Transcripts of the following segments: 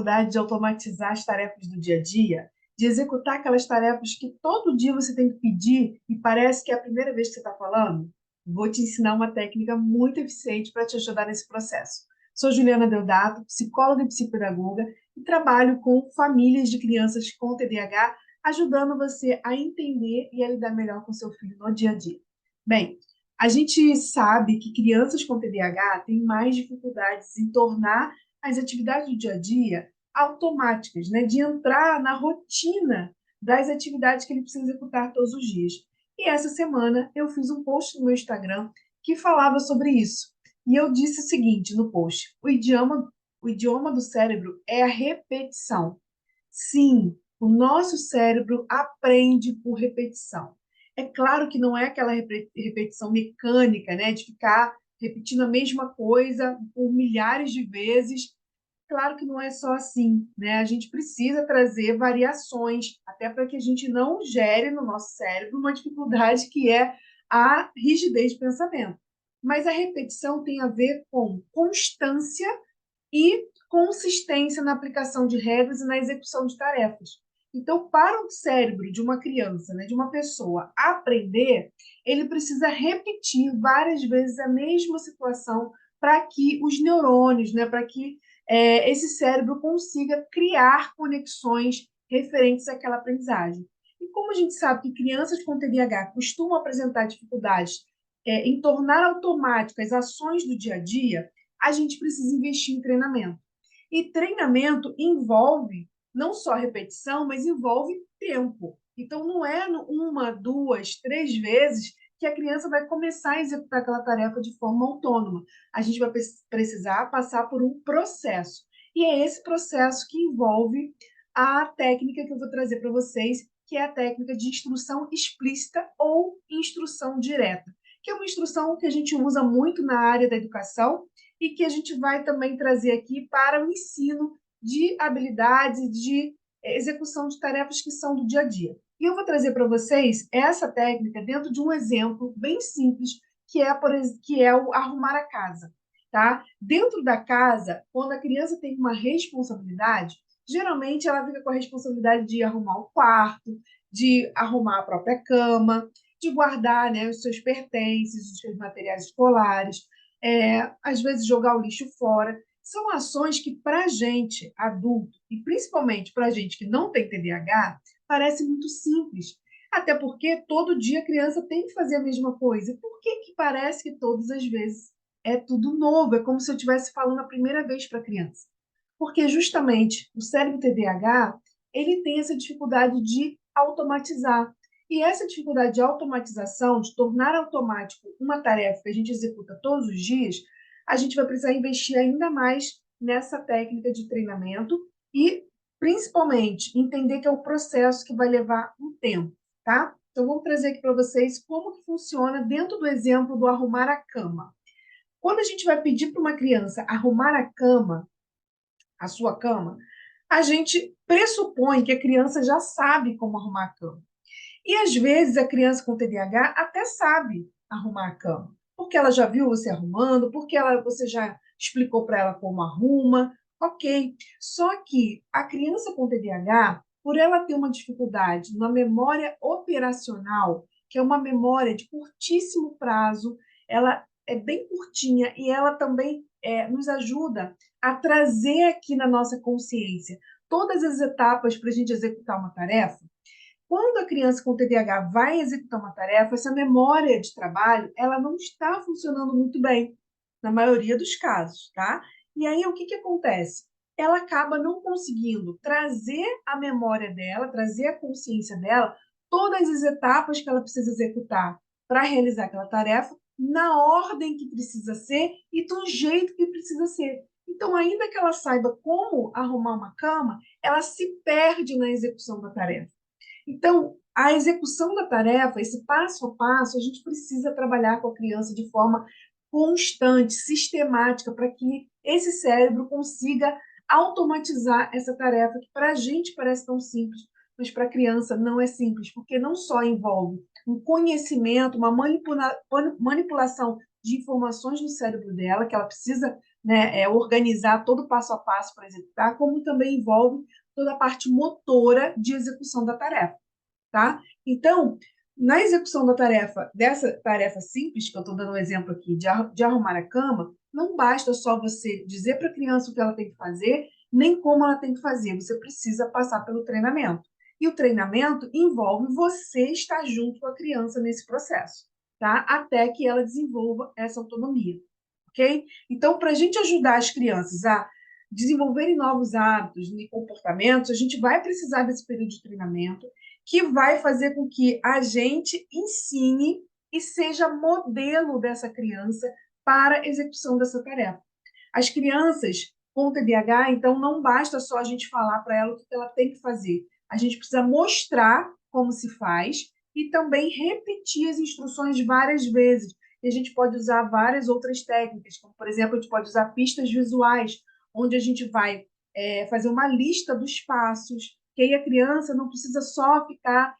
saudade de automatizar as tarefas do dia a dia? De executar aquelas tarefas que todo dia você tem que pedir e parece que é a primeira vez que você está falando? Vou te ensinar uma técnica muito eficiente para te ajudar nesse processo. Sou Juliana Deodato, psicóloga e psicopedagoga, e trabalho com famílias de crianças com TDAH, ajudando você a entender e a lidar melhor com seu filho no dia a dia. Bem, a gente sabe que crianças com TDAH têm mais dificuldades em tornar as atividades do dia a dia automáticas, né? De entrar na rotina das atividades que ele precisa executar todos os dias. E essa semana eu fiz um post no meu Instagram que falava sobre isso. E eu disse o seguinte no post: o idioma do cérebro é a repetição. Sim, o nosso cérebro aprende por repetição. É claro que não é aquela repetição mecânica, né, de ficar repetindo a mesma coisa por milhares de vezes. Claro que não é só assim, né? A gente precisa trazer variações, até para que a gente não gere no nosso cérebro uma dificuldade que é a rigidez de pensamento. Mas a repetição tem a ver com constância e consistência na aplicação de regras e na execução de tarefas. Então, para o cérebro de uma criança, né, de uma pessoa aprender, ele precisa repetir várias vezes a mesma situação para que os neurônios, né, para que esse cérebro consiga criar conexões referentes àquela aprendizagem. E como a gente sabe que crianças com TDAH costumam apresentar dificuldades em tornar automáticas as ações do dia a dia, a gente precisa investir em treinamento. E treinamento envolve não só repetição, mas envolve tempo. Então, não é uma, duas, três vezes que a criança vai começar a executar aquela tarefa de forma autônoma. A gente vai precisar passar por um processo. E é esse processo que envolve a técnica que eu vou trazer para vocês, que é a técnica de instrução explícita ou instrução direta, que é uma instrução que a gente usa muito na área da educação e que a gente vai também trazer aqui para o ensino de habilidades, de execução de tarefas que são do dia a dia. E eu vou trazer para vocês essa técnica dentro de um exemplo bem simples, que é o arrumar a casa. Tá? Dentro da casa, quando a criança tem uma responsabilidade, geralmente ela fica com a responsabilidade de arrumar o quarto, de arrumar a própria cama, de guardar, né, os seus pertences, os seus materiais escolares, às vezes jogar o lixo fora. São ações que, para a gente, adulto, e principalmente para a gente que não tem TDAH, parece muito simples. Até porque todo dia a criança tem que fazer a mesma coisa. Por que que parece que todas as vezes é tudo novo? É como se eu estivesse falando a primeira vez para a criança. Porque justamente o cérebro TDAH, ele tem essa dificuldade de automatizar. E essa dificuldade de automatização, de tornar automático uma tarefa que a gente executa todos os dias, a gente vai precisar investir ainda mais nessa técnica de treinamento e, principalmente, entender que é o processo que vai levar um tempo, tá? Então, vamos trazer aqui para vocês como que funciona dentro do exemplo do arrumar a cama. Quando a gente vai pedir para uma criança arrumar a cama, a sua cama, a gente pressupõe que a criança já sabe como arrumar a cama. E às vezes a criança com TDAH até sabe arrumar a cama, porque ela já viu você arrumando, porque você já explicou para ela como arruma, ok. Só que a criança com TDAH, por ela ter uma dificuldade na memória operacional, que é uma memória de curtíssimo prazo, ela é bem curtinha e ela também nos ajuda a trazer aqui na nossa consciência todas as etapas para a gente executar uma tarefa. Quando a criança com TDAH vai executar uma tarefa, essa memória de trabalho, ela não está funcionando muito bem, na maioria dos casos, tá? E aí, o que que acontece? Ela acaba não conseguindo trazer a memória dela, trazer a consciência dela, todas as etapas que ela precisa executar para realizar aquela tarefa, na ordem que precisa ser e do jeito que precisa ser. Então, ainda que ela saiba como arrumar uma cama, ela se perde na execução da tarefa. Então, a execução da tarefa, esse passo a passo, a gente precisa trabalhar com a criança de forma constante, sistemática, para que esse cérebro consiga automatizar essa tarefa que para a gente parece tão simples, mas para a criança não é simples, porque não só envolve um conhecimento, uma manipulação de informações no cérebro dela, que ela precisa, né, organizar todo o passo a passo para executar, como também envolve toda a parte motora de execução da tarefa, tá? Então, na execução da tarefa, dessa tarefa simples, que eu estou dando um exemplo aqui, de arrumar a cama, não basta só você dizer para a criança o que ela tem que fazer, nem como ela tem que fazer, você precisa passar pelo treinamento. E o treinamento envolve você estar junto com a criança nesse processo, tá? Até que ela desenvolva essa autonomia, ok? Então, para a gente ajudar as crianças a desenvolverem novos hábitos e comportamentos, a gente vai precisar desse período de treinamento, que vai fazer com que a gente ensine e seja modelo dessa criança para a execução dessa tarefa. As crianças com TDAH, então, não basta só a gente falar para ela o que ela tem que fazer. A gente precisa mostrar como se faz e também repetir as instruções várias vezes. E a gente pode usar várias outras técnicas, como, por exemplo, a gente pode usar pistas visuais, onde a gente vai fazer uma lista dos passos, que aí a criança não precisa só ficar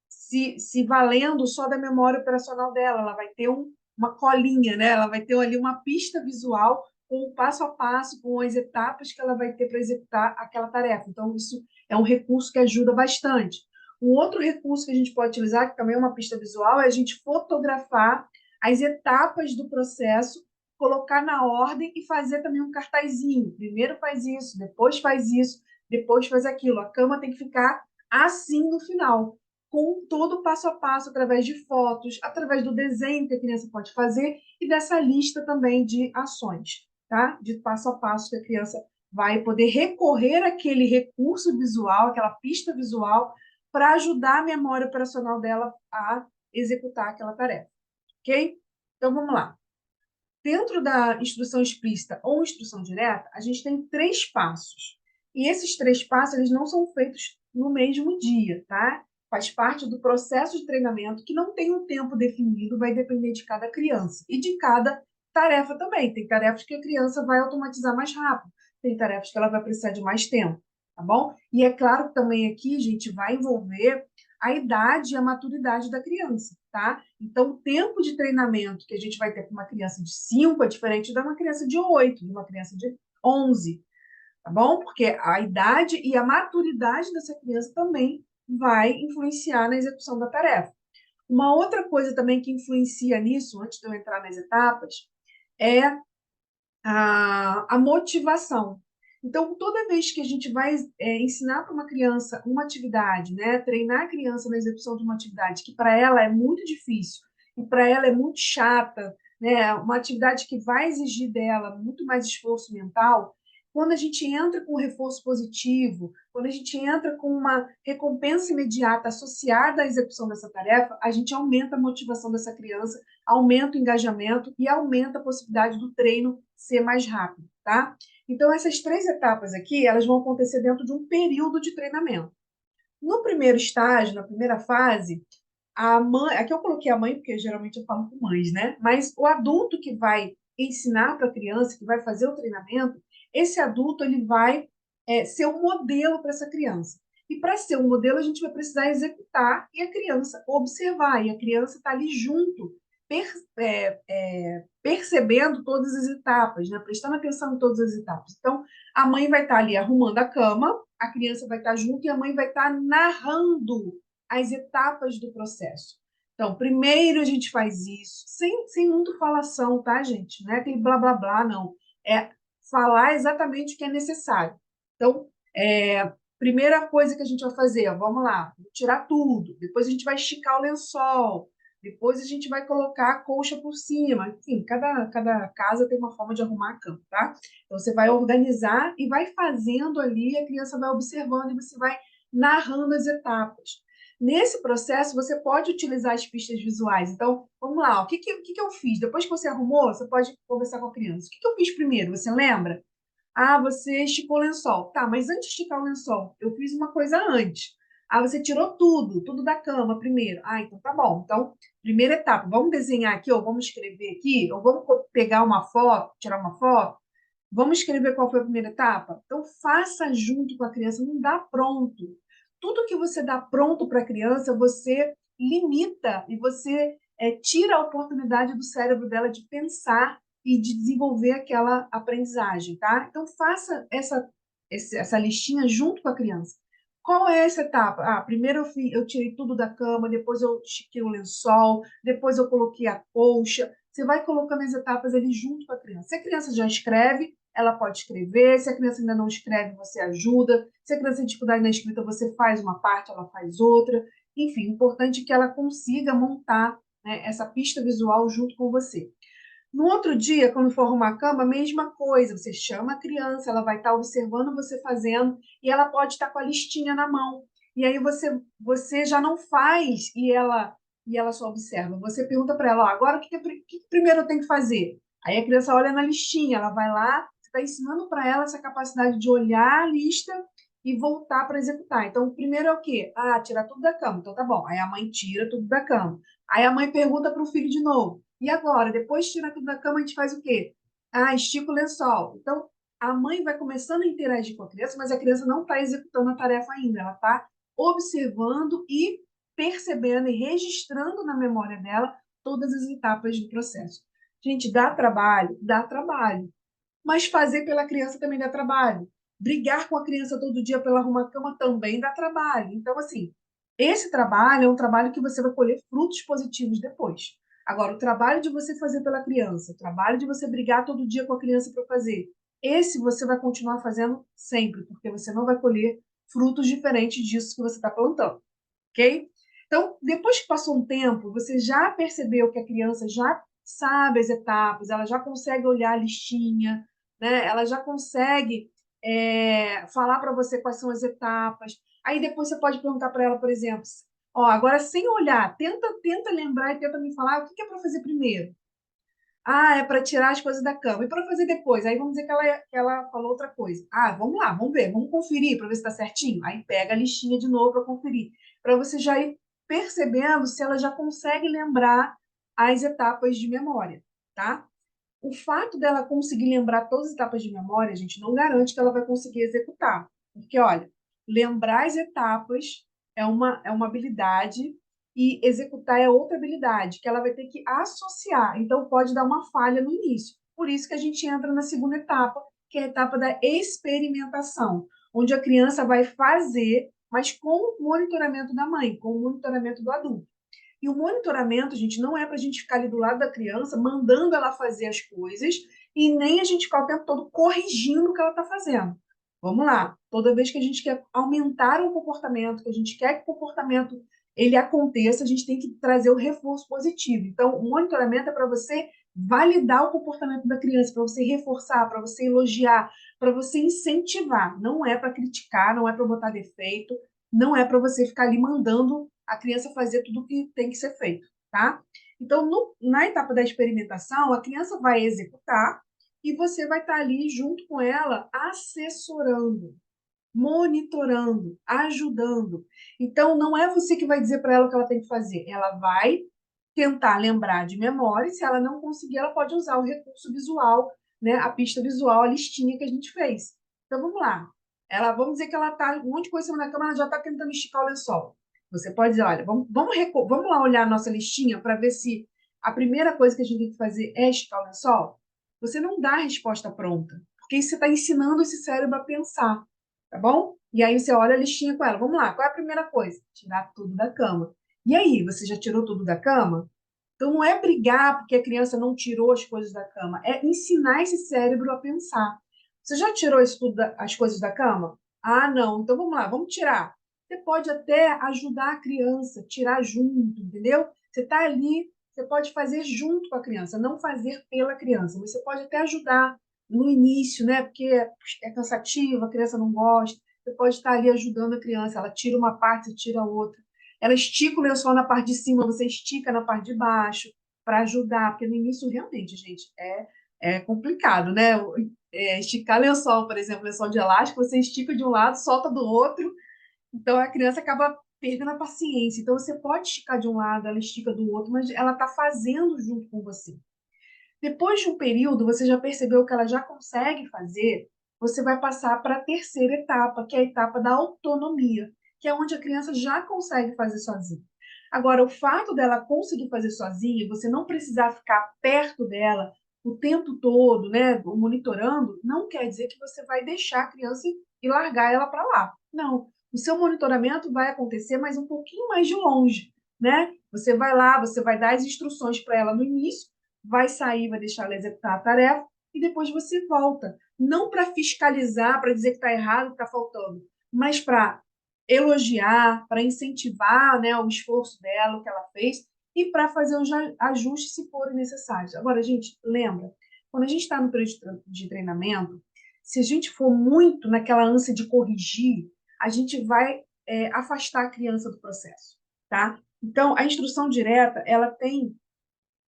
se valendo só da memória operacional dela, ela vai ter uma colinha, né? Ela vai ter ali uma pista visual com o passo a passo, com as etapas que ela vai ter para executar aquela tarefa. Então, isso é um recurso que ajuda bastante. Um outro recurso que a gente pode utilizar, que também é uma pista visual, é a gente fotografar as etapas do processo, colocar na ordem e fazer também um cartazinho. Primeiro faz isso, depois faz aquilo. A cama tem que ficar assim no final, com todo o passo a passo, através de fotos, através do desenho que a criança pode fazer e dessa lista também de ações, tá? De passo a passo que a criança vai poder recorrer àquele recurso visual, aquela pista visual, para ajudar a memória operacional dela a executar aquela tarefa, ok? Então, vamos lá. Dentro da instrução explícita ou instrução direta, a gente tem 3 passos. E esses 3 passos, eles não são feitos no mesmo dia, tá? Faz parte do processo de treinamento que não tem um tempo definido, vai depender de cada criança e de cada tarefa também. Tem tarefas que a criança vai automatizar mais rápido, tem tarefas que ela vai precisar de mais tempo, tá bom? E é claro que também aqui, gente, vai envolver a idade e a maturidade da criança, tá? Então, o tempo de treinamento que a gente vai ter com uma criança de 5 é diferente de uma criança de 8, de uma criança de 11, tá bom? Porque a idade e a maturidade dessa criança também vai influenciar na execução da tarefa. Uma outra coisa também que influencia nisso, antes de eu entrar nas etapas, é a motivação. Então, toda vez que a gente vai ensinar para uma criança uma atividade, né, treinar a criança na execução de uma atividade que para ela é muito difícil e para ela é muito chata, né, uma atividade que vai exigir dela muito mais esforço mental, quando a gente entra com um reforço positivo, quando a gente entra com uma recompensa imediata associada à execução dessa tarefa, a gente aumenta a motivação dessa criança, aumenta o engajamento e aumenta a possibilidade do treino ser mais rápido, tá? Então, essas 3 etapas aqui, elas vão acontecer dentro de um período de treinamento. No primeiro estágio, na primeira fase, a mãe, aqui eu coloquei a mãe porque geralmente eu falo com mães, né? Mas o adulto que vai ensinar para a criança, que vai fazer o treinamento, esse adulto ele vai ser um modelo para essa criança. E para ser um modelo, a gente vai precisar executar e a criança observar, e a criança está ali junto, percebendo todas as etapas, né? Prestando atenção em todas as etapas. Então, a mãe vai estar ali arrumando a cama, a criança vai estar junto e a mãe vai estar narrando as etapas do processo. Então, primeiro a gente faz isso, sem muito falação, tá, gente? Não é aquele blá, blá, blá, não. É falar exatamente o que é necessário. Então, primeira coisa que a gente vai fazer, ó, vamos lá, tirar tudo. Depois a gente vai esticar o lençol. Depois a gente vai colocar a colcha por cima. Enfim, cada casa tem uma forma de arrumar a cama, tá? Então, você vai organizar e vai fazendo ali, a criança vai observando e você vai narrando as etapas. Nesse processo, você pode utilizar as pistas visuais. Então, vamos lá, o que eu fiz? Depois que você arrumou, você pode conversar com a criança. O que eu fiz primeiro? Você lembra? Ah, você esticou o lençol. Tá, mas antes de esticar o lençol, eu fiz uma coisa antes. Ah, você tirou tudo da cama primeiro. Ah, então tá bom. Então, primeira etapa, vamos desenhar aqui, ou vamos escrever aqui, ou vamos pegar uma foto, tirar uma foto. Vamos escrever qual foi a primeira etapa? Então, faça junto com a criança, não dá pronto. Tudo que você dá pronto para a criança, você limita e você tira a oportunidade do cérebro dela de pensar e de desenvolver aquela aprendizagem, tá? Então, faça essa listinha junto com a criança. Qual é essa etapa? Primeiro eu tirei tudo da cama, depois eu estiquei o lençol, depois eu coloquei a colcha. Você vai colocando as etapas ali junto com a criança. Se a criança já escreve, ela pode escrever. Se a criança ainda não escreve, você ajuda. Se a criança tem dificuldade na escrita, você faz uma parte, ela faz outra. Enfim, o importante é que ela consiga montar, né, essa pista visual junto com você. No outro dia, quando for arrumar a cama, mesma coisa. Você chama a criança, ela vai estar observando você fazendo e ela pode estar com a listinha na mão. E aí você já não faz e ela só observa. Você pergunta para ela, ó, agora o que primeiro eu tenho que fazer? Aí a criança olha na listinha, ela vai lá, você está ensinando para ela essa capacidade de olhar a lista e voltar para executar. Então, o primeiro é o quê? Tirar tudo da cama. Então, tá bom. Aí a mãe tira tudo da cama. Aí a mãe pergunta para o filho de novo. E agora, depois de tirar tudo da cama, a gente faz o quê? Estica o lençol. Então, a mãe vai começando a interagir com a criança, mas a criança não está executando a tarefa ainda. Ela está observando e percebendo e registrando na memória dela todas as etapas do processo. Gente, dá trabalho? Dá trabalho. Mas fazer pela criança também dá trabalho. Brigar com a criança todo dia para ela arrumar a cama também dá trabalho. Então, assim, esse trabalho é um trabalho que você vai colher frutos positivos depois. Agora, o trabalho de você fazer pela criança, o trabalho de você brigar todo dia com a criança para fazer, esse você vai continuar fazendo sempre, porque você não vai colher frutos diferentes disso que você está plantando, ok? Então, depois que passou um tempo, você já percebeu que a criança já sabe as etapas, ela já consegue olhar a listinha, né? Ela já consegue falar para você quais são as etapas. Aí depois você pode perguntar para ela, por exemplo, ó, agora sem olhar, tenta lembrar e tenta me falar o que é para fazer primeiro. É para tirar as coisas da cama. E para fazer depois? Aí vamos dizer que ela falou outra coisa. Vamos lá, vamos ver, vamos conferir para ver se está certinho. Aí pega a listinha de novo para conferir. Para você já ir percebendo se ela já consegue lembrar as etapas de memória, tá? O fato dela conseguir lembrar todas as etapas de memória, a gente não garante que ela vai conseguir executar. Porque, olha, lembrar as etapas é uma habilidade e executar é outra habilidade, que ela vai ter que associar. Então, pode dar uma falha no início. Por isso que a gente entra na segunda etapa, que é a etapa da experimentação, onde a criança vai fazer, mas com o monitoramento da mãe, com o monitoramento do adulto. E o monitoramento, gente, não é para a gente ficar ali do lado da criança, mandando ela fazer as coisas, e nem a gente ficar o tempo todo corrigindo o que ela está fazendo. Vamos lá. Toda vez que a gente quer aumentar um comportamento, que a gente quer que o comportamento ele aconteça, a gente tem que trazer o reforço positivo. Então, o monitoramento é para você validar o comportamento da criança, para você reforçar, para você elogiar, para você incentivar. Não é para criticar, não é para botar defeito, não é para você ficar ali mandando a criança fazer tudo o que tem que ser feito, tá? Então, na etapa da experimentação, a criança vai executar e você vai estar ali junto com ela, assessorando, monitorando, ajudando. Então, não é você que vai dizer para ela o que ela tem que fazer. Ela vai tentar lembrar de memória, e se ela não conseguir, ela pode usar o recurso visual, né, a pista visual, a listinha que a gente fez. Então, vamos lá. Vamos dizer que ela está um monte de coisa em cima da cama, ela já está tentando esticar o lençol. Você pode dizer, olha, vamos lá olhar a nossa listinha para ver se a primeira coisa que a gente tem que fazer é esticar o lençol. Você não dá a resposta pronta, porque você está ensinando esse cérebro a pensar, tá bom? E aí você olha a listinha com ela. Vamos lá, qual é a primeira coisa? Tirar tudo da cama. E aí, você já tirou tudo da cama? Então, não é brigar porque a criança não tirou as coisas da cama, é ensinar esse cérebro a pensar. Você já tirou isso tudo as coisas da cama? Não. Então, vamos lá, vamos tirar. Você pode até ajudar a criança, tirar junto, entendeu? Você está ali, você pode fazer junto com a criança, não fazer pela criança, mas você pode até ajudar no início, né? Porque é cansativo, a criança não gosta. Você pode estar ali ajudando a criança, ela tira uma parte, você tira a outra. Ela estica o lençol na parte de cima, você estica na parte de baixo para ajudar, porque no início realmente, gente, é complicado, né? Esticar lençol, por exemplo, lençol de elástico, você estica de um lado, solta do outro, então a criança acaba perdendo a paciência. Então você pode esticar de um lado, ela estica do outro, mas ela está fazendo junto com você. Depois de um período, você já percebeu que ela já consegue fazer, você vai passar para a terceira etapa, que é a etapa da autonomia, que é onde a criança já consegue fazer sozinha. Agora, o fato dela conseguir fazer sozinha, você não precisar ficar perto dela o tempo todo, né, monitorando, não quer dizer que você vai deixar a criança e largar ela para lá. Não. O seu monitoramento vai acontecer, mas um pouquinho mais de longe, né? Você vai lá, você vai dar as instruções para ela no início, vai sair, vai deixar ela executar a tarefa e depois você volta. Não para fiscalizar, para dizer que está errado, que está faltando, mas para elogiar, para incentivar, né, o esforço dela, o que ela fez, e para fazer os ajustes se forem necessários. Agora, gente, lembra, quando a gente está no período de treinamento, se a gente for muito naquela ânsia de corrigir, a gente vai afastar a criança do processo, tá? Então, a instrução direta, ela tem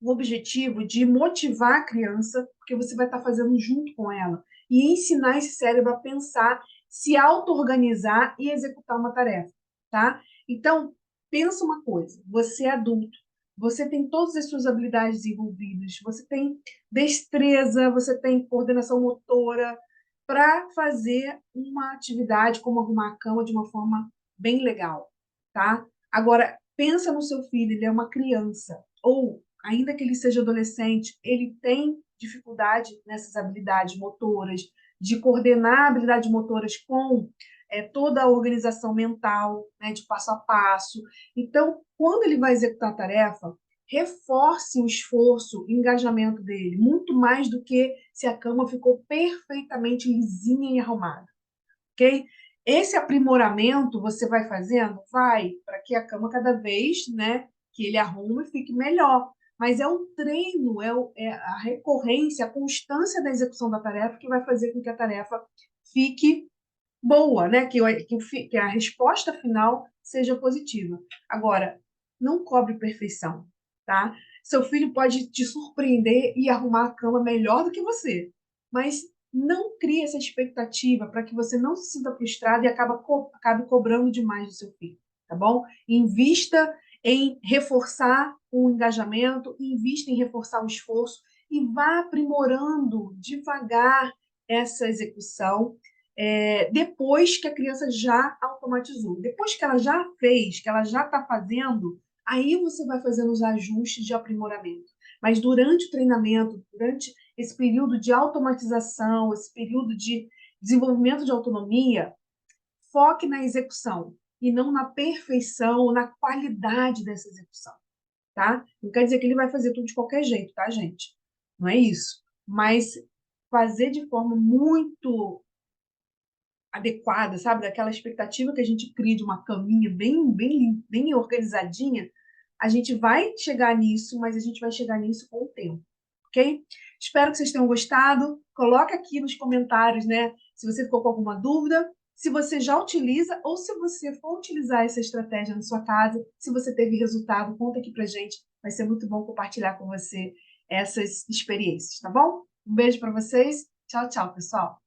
o objetivo de motivar a criança, porque você vai estar fazendo junto com ela, e ensinar esse cérebro a pensar, se auto-organizar e executar uma tarefa, tá? Então, pensa uma coisa, você é adulto, você tem todas as suas habilidades desenvolvidas, você tem destreza, você tem coordenação motora para fazer uma atividade como arrumar a cama de uma forma bem legal, tá? Agora, pensa no seu filho, ele é uma criança, ou ainda que ele seja adolescente, ele tem dificuldade nessas habilidades motoras, de coordenar habilidades motoras com toda a organização mental, né, de passo a passo. Então, quando ele vai executar a tarefa, reforce o esforço e engajamento dele, muito mais do que se a cama ficou perfeitamente lisinha e arrumada, ok? Esse aprimoramento você vai fazendo? Vai, para que a cama cada vez, né, que ele arrume, fique melhor. Mas é o treino, é a recorrência, a constância da execução da tarefa que vai fazer com que a tarefa fique boa, né? Que a resposta final seja positiva. Agora, não cobre perfeição, tá? Seu filho pode te surpreender e arrumar a cama melhor do que você, mas não crie essa expectativa para que você não se sinta frustrado e acabe cobrando demais do seu filho, tá bom? Invista em reforçar o engajamento, invista em reforçar o esforço e vá aprimorando devagar essa execução depois que a criança já automatizou. Depois que ela já fez, que ela já está fazendo, aí você vai fazendo os ajustes de aprimoramento. Mas durante o treinamento, durante esse período de automatização, esse período de desenvolvimento de autonomia, foque na execução e não na perfeição, na qualidade dessa execução, tá? Não quer dizer que ele vai fazer tudo de qualquer jeito, tá, gente? Não é isso. Mas fazer de forma muito adequada, sabe? Daquela expectativa que a gente cria de uma caminha bem organizadinha, a gente vai chegar nisso, mas a gente vai chegar nisso com o tempo, ok? Espero que vocês tenham gostado. Coloca aqui nos comentários, né? Se você ficou com alguma dúvida, se você já utiliza ou se você for utilizar essa estratégia na sua casa, se você teve resultado, conta aqui pra gente. Vai ser muito bom compartilhar com você essas experiências, tá bom? Um beijo para vocês. Tchau, tchau, pessoal.